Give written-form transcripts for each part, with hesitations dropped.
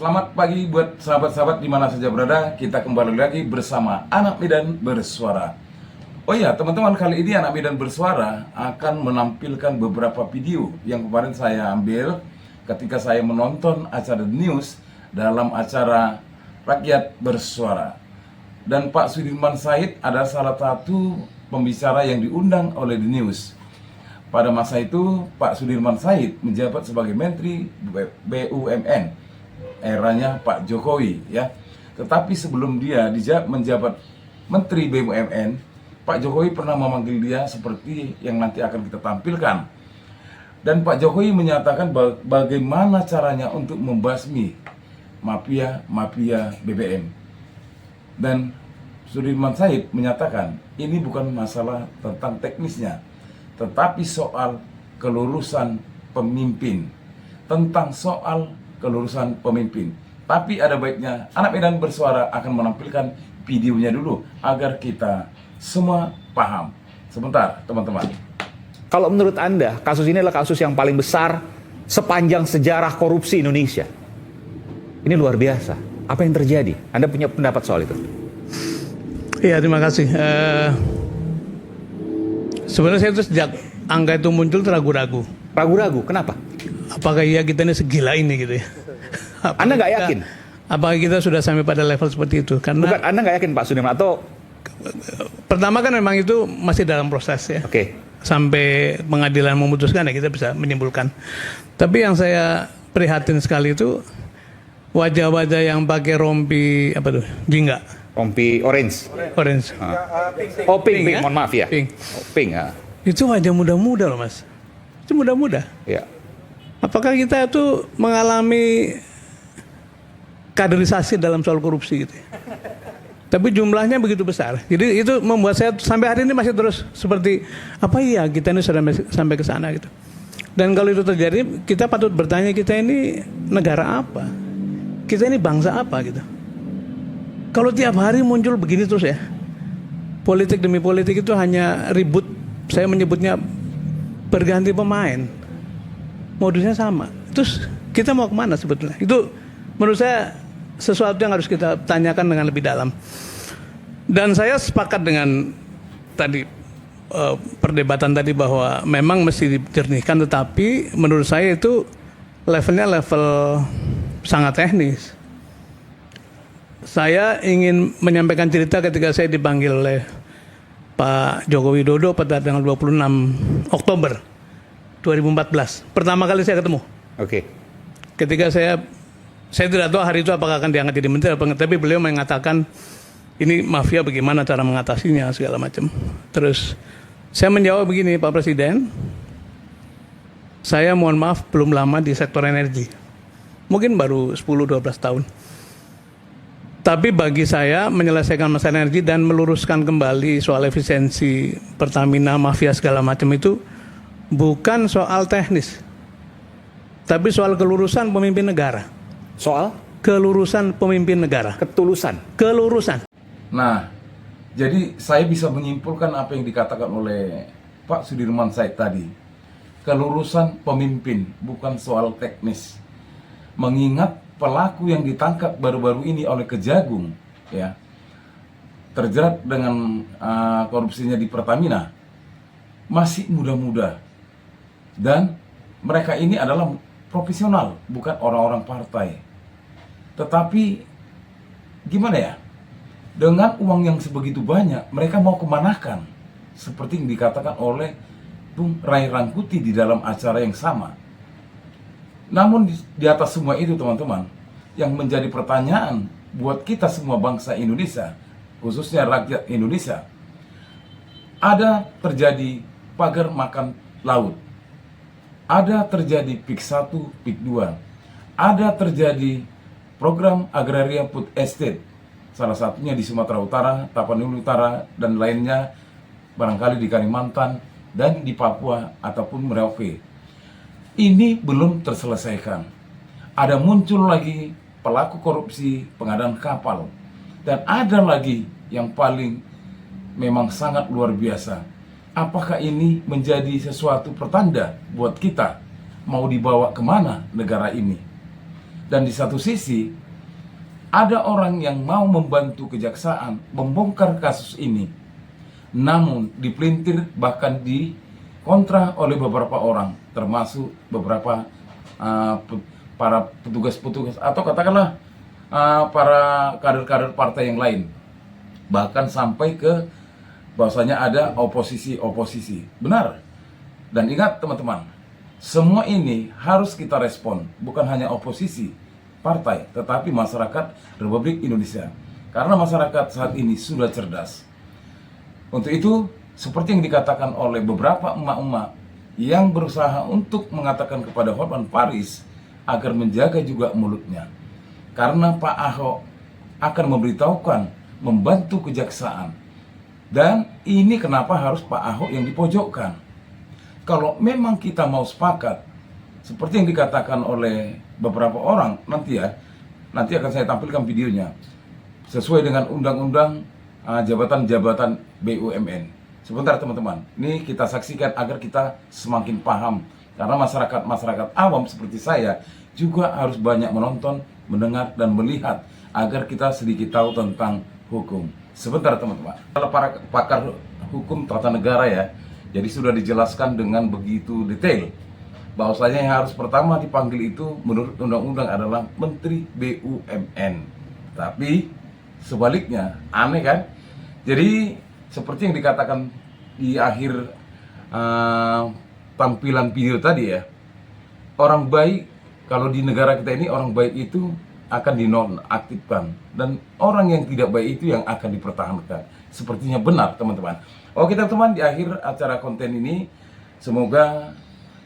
Selamat pagi buat sahabat-sahabat di mana saja berada. Kita kembali lagi bersama Anak Medan Bersuara. Oh iya teman-teman, kali ini Anak Medan Bersuara akan menampilkan beberapa video yang kemarin saya ambil ketika saya menonton acara The News dalam acara Rakyat Bersuara. Dan Pak Sudirman Said adalah salah satu pembicara yang diundang oleh The News. Pada masa itu Pak Sudirman Said menjabat sebagai Menteri BUMN eranya Pak Jokowi ya. Tetapi sebelum dia menjabat Menteri BUMN, Pak Jokowi pernah memanggil dia seperti yang nanti akan kita tampilkan. Dan Pak Jokowi menyatakan bagaimana caranya untuk membasmi mafia BBM. Dan Sudirman Said menyatakan ini bukan masalah tentang teknisnya, tetapi soal kelurusan pemimpin. Tentang soal kelurusan pemimpin. Tapi ada baiknya Anak Medan Bersuara akan menampilkan videonya dulu agar kita semua paham. Sebentar teman-teman. Kalau menurut Anda, kasus ini adalah kasus yang paling besar sepanjang sejarah korupsi Indonesia. Ini luar biasa. Apa yang terjadi? Anda punya pendapat soal itu? Iya, terima kasih. Sebenarnya saya itu sejak angka itu muncul ragu-ragu. Ragu-ragu, kenapa? Apakah iya kita ini segila ini gitu ya? Anda nggak yakin? Apakah kita sudah sampai pada level seperti itu? Karena Bukan, Anda nggak yakin Pak Sudirman atau? Pertama kan memang itu masih dalam proses ya. Oke. Sampai pengadilan memutuskan ya kita bisa menyimpulkan. Tapi yang saya prihatin sekali itu wajah-wajah yang pakai rompi apa tuh? Jingga. Rompi orange. Orange. Oh pink, Pink, ya? mohon maaf ya. Pink. Oh, pink ya. Itu wajah muda-muda loh Mas. Itu muda-muda. Ya. Apakah kita itu mengalami kaderisasi dalam soal korupsi gitu? Tapi jumlahnya begitu besar. Jadi itu membuat saya sampai hari ini masih terus seperti apa iya kita ini sudah sampai ke sana gitu. Dan kalau itu terjadi, kita patut bertanya kita ini negara apa? Kita ini bangsa apa gitu? Kalau tiap hari muncul begini terus ya, politik demi politik itu hanya ribut. Saya menyebutnya berganti pemain. Modusnya sama. Terus kita mau kemana sebetulnya? Itu menurut saya sesuatu yang harus kita tanyakan dengan lebih dalam. Dan saya sepakat dengan tadi perdebatan tadi bahwa memang mesti dijernihkan, tetapi menurut saya itu levelnya level sangat teknis. Saya ingin menyampaikan cerita ketika saya dipanggil oleh Pak Joko Widodo pada tanggal 26 Oktober 2014. Pertama kali saya ketemu. Oke. Ketika saya tidak tahu hari itu apakah akan diangkat jadi menteri apa enggak, tapi beliau mengatakan ini mafia bagaimana cara mengatasinya segala macam. Terus saya menjawab begini, Pak Presiden, saya mohon maaf belum lama di sektor energi. Mungkin baru 10-12 tahun. Tapi bagi saya menyelesaikan masalah energi dan meluruskan kembali soal efisiensi Pertamina, mafia segala macam itu bukan soal teknis, tapi soal kelurusan pemimpin negara. Soal? Kelurusan pemimpin negara. Ketulusan. Kelurusan. Nah, jadi saya bisa menyimpulkan apa yang dikatakan oleh Pak Sudirman Said tadi. Kelurusan pemimpin, bukan soal teknis. Mengingat pelaku yang ditangkap baru-baru ini oleh Kejagung, ya, terjerat dengan korupsinya di Pertamina, masih muda-muda. Dan mereka ini adalah profesional, bukan orang-orang partai. Tetapi gimana ya? Dengan uang yang sebegitu banyak, mereka mau kemanakan? Seperti yang dikatakan oleh Bung Ray Rangkuti di dalam acara yang sama. Namun di atas semua itu teman-teman, yang menjadi pertanyaan buat kita semua bangsa Indonesia, khususnya rakyat Indonesia, ada terjadi pagar makan laut. Ada terjadi PIK 1, PIK 2. Ada terjadi program agraria food estate. Salah satunya di Sumatera Utara, Tapanuli Utara, dan lainnya barangkali di Kalimantan dan di Papua ataupun Merauke. Ini belum terselesaikan. Ada muncul lagi pelaku korupsi pengadaan kapal. Dan ada lagi yang paling memang sangat luar biasa. Apakah ini menjadi sesuatu pertanda buat kita? Mau dibawa kemana negara ini? Dan di satu sisi, ada orang yang mau membantu kejaksaan membongkar kasus ini, namun dipelintir bahkan dikontra oleh beberapa orang, termasuk beberapa para petugas-petugas atau katakanlah para kader-kader partai yang lain. Bahkan sampai ke bahwasanya ada oposisi-oposisi. Benar. Dan ingat teman-teman, semua ini harus kita respon, bukan hanya oposisi partai, tetapi masyarakat Republik Indonesia. Karena masyarakat saat ini sudah cerdas. Untuk itu, seperti yang dikatakan oleh beberapa emak-emak yang berusaha untuk mengatakan kepada Hotman Paris agar menjaga juga mulutnya. Karena Pak Ahok akan memberitahukan, membantu kejaksaan. Dan ini kenapa harus Pak Ahok yang dipojokkan. Kalau memang kita mau sepakat, seperti yang dikatakan oleh beberapa orang, nanti akan saya tampilkan videonya, sesuai dengan undang-undang jabatan-jabatan BUMN. Sebentar teman-teman, ini kita saksikan agar kita semakin paham. Karena masyarakat awam seperti saya juga harus banyak menonton, mendengar, dan melihat agar kita sedikit tahu tentang hukum. Sebentar teman-teman, kalau para pakar hukum tata negara ya, jadi sudah dijelaskan dengan begitu detail bahwasanya yang harus pertama dipanggil itu menurut undang-undang adalah Menteri BUMN. Tapi sebaliknya, aneh kan? Jadi seperti yang dikatakan di akhir tampilan video tadi ya, orang baik, kalau di negara kita ini orang baik itu akan dinonaktifkan, dan orang yang tidak baik itu yang akan dipertahankan. Sepertinya benar teman-teman. Oke teman-teman, di akhir acara konten ini, semoga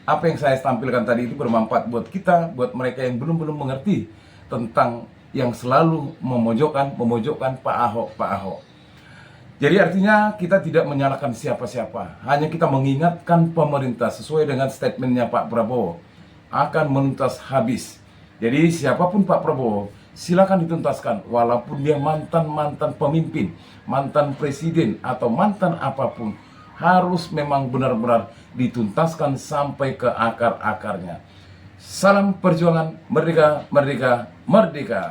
apa yang saya tampilkan tadi itu bermanfaat buat kita, buat mereka yang belum mengerti tentang yang selalu memojokkan Pak Ahok. Jadi artinya kita tidak menyalahkan siapa-siapa, hanya kita mengingatkan pemerintah sesuai dengan statementnya Pak Prabowo akan menuntas habis. Jadi siapapun Pak Prabowo, silakan dituntaskan, walaupun dia mantan pemimpin, mantan presiden, atau mantan apapun, harus memang benar-benar dituntaskan sampai ke akar-akarnya. Salam perjuangan, merdeka, merdeka, merdeka.